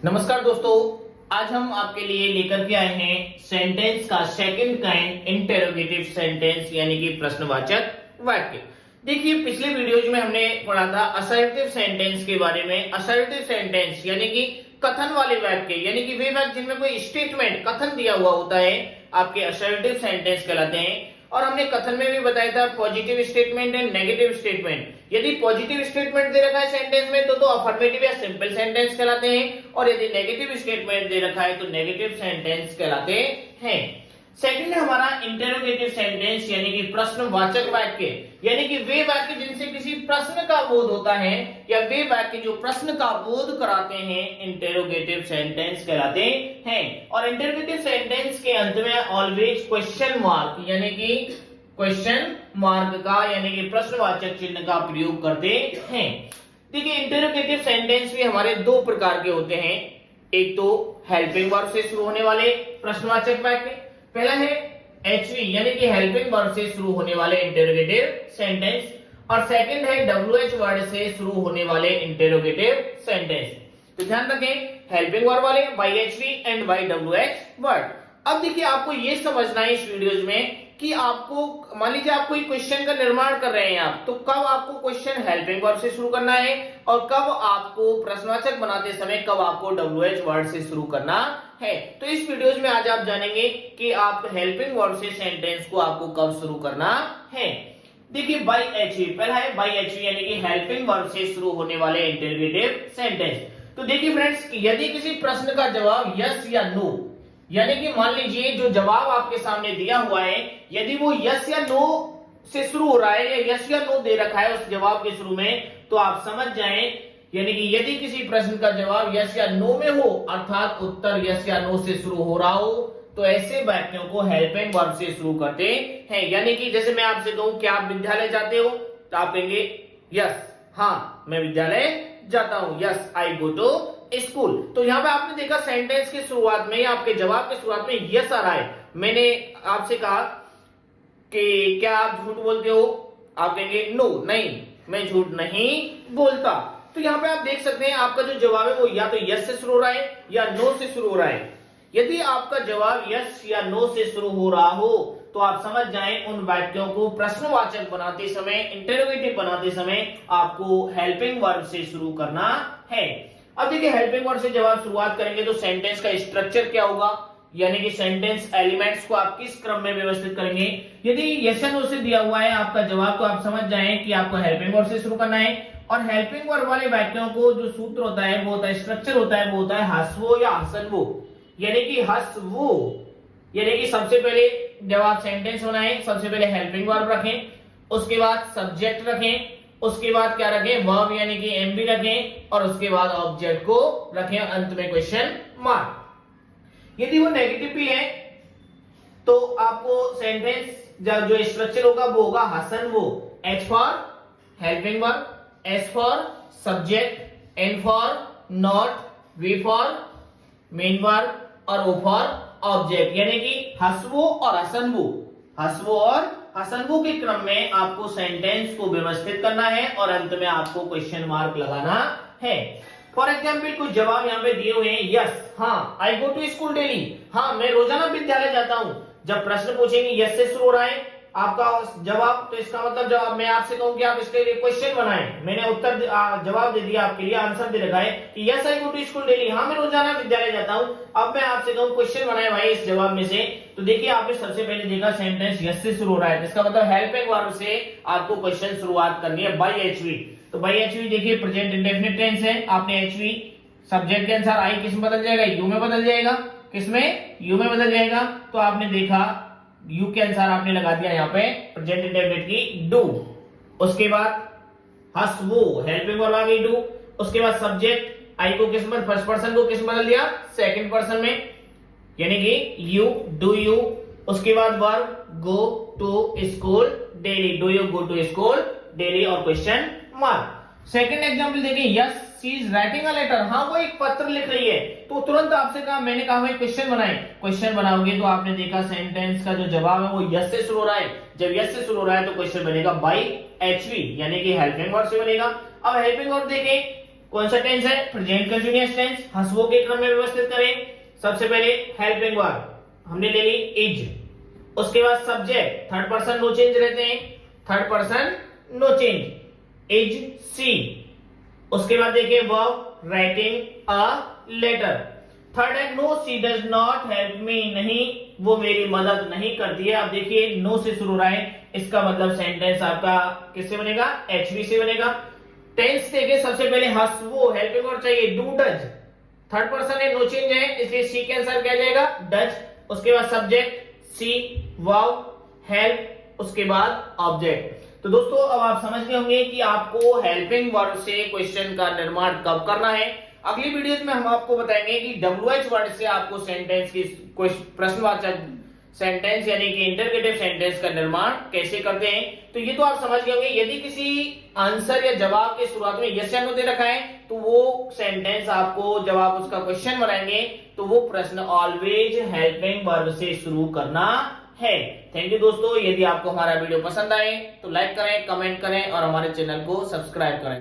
नमस्कार दोस्तों, आज हम आपके लिए लेकर के आए हैं सेंटेंस का सेकंड काइंड इंटेरोगेटिव सेंटेंस यानी कि प्रश्नवाचक वाक्य। देखिए, पिछले वीडियोज में हमने पढ़ा था असर्टिव सेंटेंस के बारे में। असर्टिव सेंटेंस यानी कि कथन वाले वाक्य, यानी कि वे वाक्य जिनमें कोई स्टेटमेंट कथन दिया हुआ होता है, आपके असर्टिव सेंटेंस कहलाते हैं। और हमने कथन में भी बताया था positive statement and negative statement. यदि पॉजिटिव स्टेटमेंट दे रखा है सेंटेंस में तो अफर्मेटिव या सिंपल सेंटेंस कहलाते हैं, और यदि नेगेटिव स्टेटमेंट दे रखा है तो नेगेटिव सेंटेंस कहलाते हैं। सेकंड है हमारा इंटेरोगेटिव सेंटेंस यानी कि प्रश्नवाचक वाक्य, यानी कि वे वाक्य जिनसे किसी प्रश्न का बोध होता है या वे वाक्य जो प्रश्न का बोध कराते हैं, इंटेरोगेटिव सेंटेंस कहलाते हैं। और इंटेरोगेटिव सेंटेंस के अंत में ऑलवेज क्वेश्चन मार्क यानी कि क्वेश्चन मार्क का यानी कि प्रश्नवाचक चिन्ह का प्रयोग करते हैं। देखिए, इंटेरोगेटिव सेंटेंस भी हमारे दो प्रकार के होते हैं। एक तो हेल्पिंग वर्ब से शुरू होने वाले प्रश्नवाचक वाक्य, पहला है HV यानी कि हेल्पिंग वर्ब से शुरू होने वाले इंटेरोगेटिव सेंटेंस, और सेकंड है WH वर्ड से शुरू होने वाले इंटेरोगेटिव सेंटेंस। तो ध्यान रखें, हेल्पिंग वर्ब वाले by HV and by WH word. अब देखिए, आपको ये समझना है इस वीडियोज में कि आपको मान लीजिए आप कोई क्वेश्चन का निर्माण कर रहे हैं आप, तो कब आपको क्वेश्चन हेल्पिंग वर्ब से शुरू करना है और कब आपको प्रश्नवाचक बनाते समय कब आपको WH वर्ड से शुरू करना है। तो इस वीडियोज में आज आप जानेंगे कि आप हेल्पिंग वर्ब से सेंटेंस को आपको कब शुरू करना है। देखिए, by HV, पहला है by HV यानी कि हेल्पिंग वर्ब से शुरू होने वाले इंटेरोगेटिव सेंटेंस। तो देखिए फ्रेंड्स, यदि किसी प्रश्न का जवाब यस या नो, यानी कि मान लीजिए जो जवाब आपके सामने दिया हुआ है, यदि वो यस या नो से शुरू हो रहा है या यस या नो दे रखा है उस जवाब के शुरू में, तो आप समझ जाएं, यानी कि यदि किसी प्रश्न का जवाब यस या नो में हो, अर्थात उत्तर यस या नो से शुरू हो रहा हो, तो ऐसे वाक्यों को हेल्पिंग वर्ब से शुरू करते हैं। यानी कि जैसे मैं आपसे कहूं कि आप विद्यालय जाते हो, तो आप कहेंगे यस, हाँ मैं विद्यालय जाता हूं, yes I go to school. तो यहाँ पे आपने देखा सेंटेंस की शुरुआत में या आपके जवाब की शुरुआत में यस आ रहा है। मैंने आपसे कहा कि क्या आप झूठ बोलते हो, आप कहेंगे नो, नहीं मैं झूठ नहीं बोलता। तो यहाँ पे आप देख सकते हैं आपका जो जवाब है वो या तो यस से शुरू हो रहा है या नो से शुरू हो रहा है। यदि आपका जवाब यस या नो से शुरू हो रहा हो तो आप समझ जाएं उन वाक्यों को प्रश्नवाचक बनाते समय, इंटेरोगेटिव बनाते समय आपको हेल्पिंग वर्ब से शुरू करना है। अब देखिए, हेल्पिंग वर्ब से जब आप शुरुआत करेंगे तो सेंटेंस का स्ट्रक्चर क्या होगा, यानी कि सेंटेंस एलिमेंट्स को आप किस क्रम में व्यवस्थित करेंगे। यदि यस या नो से दिया हुआ है आपका जवाब, तो आप समझ जाएं कि आपको हेल्पिंग वर्ब से शुरू करना है। और हेल्पिंग वर्ब वाले वाक्यों को जो सूत्र होता है, वो होता है, स्ट्रक्चर होता है, वो होता है हसवो या हसनवो, यानी कि हसवो, यानी कि सबसे पहले जब आप सेंटेंस बनाएं सबसे पहले हेल्पिंग वर्ब रखें, उसके बाद सब्जेक्ट रखें, उसके बाद क्या रखें, वर्ब यानी कि एमबी रखें, और उसके बाद ऑब्जेक्ट को रखें, अंत में क्वेश्चन मार्क। यदि वो नेगेटिव भी है तो आपको सेंटेंस जो स्ट्रक्चर होगा वो होगा हसन वो, H for helping verb, S for subject, N for not, V for main verb और O फॉर ऑब्जेक्ट, यानी कि हसवो और हसनवो, हसवो और हसनवो के क्रम में आपको सेंटेंस को व्यवस्थित करना है और अंत में आपको क्वेश्चन मार्क लगाना है। फॉर एग्जाम्पल, कुछ जवाब यहाँ पे दिए हुए हैं, यस हाँ आई गो टू स्कूल डेली, हाँ मैं रोजाना विद्यालय जाता हूं। जब प्रश्न पूछेंगे यस से शुरू हो रहा है आपका जवाब, तो इसका मतलब जवाब मैं आपसे कहूं कि आप इसके लिए क्वेश्चन बनाएं, मैंने उत्तर जवाब दे दिया, आपके लिए आंसर दे रखा है कि yes I go to school daily, हाँ मैं रोजाना विद्यालय जाता हूं। अब मैं आपसे कहूं क्वेश्चन बनाए भाई इस जवाब में से, तो देखिए आपने सबसे पहले देखा सेंटेंस यस से शुरू हो रहा है, इसका मतलब हेल्पिंग वर्ब से आपको क्वेश्चन शुरुआत करनी है बाय HV। तो बाय HV देखिए प्रेजेंट इंडेफिनिट टेंस है, आपने HV सब्जेक्ट के अनुसार आई किस में बदल जाएगा, यू में बदल जाएगा, किसमें, यू में बदल जाएगा। तो आपने देखा यू के अनुसार आपने लगा दिया यहाँ पे प्रेजेंट इंडेफिनिट की डू, उसके बाद हसवो हेल्पिंग वर्ब आ गई डू, उसके बाद सब्जेक्ट आई को किस में, फर्स्ट पर्सन को किस में बदल दिया, सेकंड पर्सन में, यानी कि यू, डू यू, उसके बाद verb go to school daily, do you go to school daily, और क्वेश्चन मार्क। सेकंड एग्जांपल देखिए, yes she is writing a letter, हाँ वो एक पत्र लिख रही है। तो तुरंत आपसे कहा, मैंने कहा भाई क्वेश्चन बनाए, क्वेश्चन बनाओगे तो आपने देखा सेंटेंस का जो जवाब है वो यस से शुरू हो रहा है। जब यस से शुरू हो रहा है तो क्वेश्चन बनेगा बाय HV यानी कि हेल्पिंग वर्ब से बनेगा। अब हेल्पिंग वर्ब देखें कौन सा टेंस है? Present continuous tense. हंसवो के क्रम में व्यवस्थित करें। सबसे पहले हेल्पिंग वर्ब हमने ले ली इज, उसके बाद subject third person no change रहते हैं, third person no change, is she. उसके बाद देखिए verb writing a letter. Third है no she does not help me, नहीं वो मेरी मदद नहीं करती है। अब देखिए नो से शुरू रहा है, इसका मतलब सेंटेंस आपका किससे बनेगा? एचवी से बनेगा। टेंस देखिए सबसे पहले हंसवो हेल्पिंग वर्ब चाहिए, डू डज, थर्ड पर्सन है नो चेंज है इसलिए सी के आंसर क्या जाएगा? डज। उसके बाद सब्जेक्ट सी, वर्ब हेल्प, उसके बाद ऑब्जेक्ट। तो दोस्तों अब आप समझ गए होंगे कि आपको हेल्पिंग वर्ब से क्वेश्चन का निर्माण कब करना है। अगली वीडियोज में हम आपको बताएंगे कि WH वर्ड से आपको सेंटेंस की प्रश्नवाचक सेंटेंस यानी कि इंटरगेटिव सेंटेंस का निर्माण कैसे करते हैं। तो ये तो आप समझ गए होंगे। यदि किसी आंसर या जवाब के शुरुआत में यस या नो दे रखा है तो वो सेंटेंस आपको जब आप उसका क्वेश्चन बनाएंगे तो वो प्रश्न ऑलवेज हेल्पिंग वर्ब से शुरू करना है। थैंक यू दोस्तों। यदि आपको हमारा वीडियो पसंद आए तो लाइक करें, कमेंट करें और हमारे चैनल को सब्सक्राइब करें।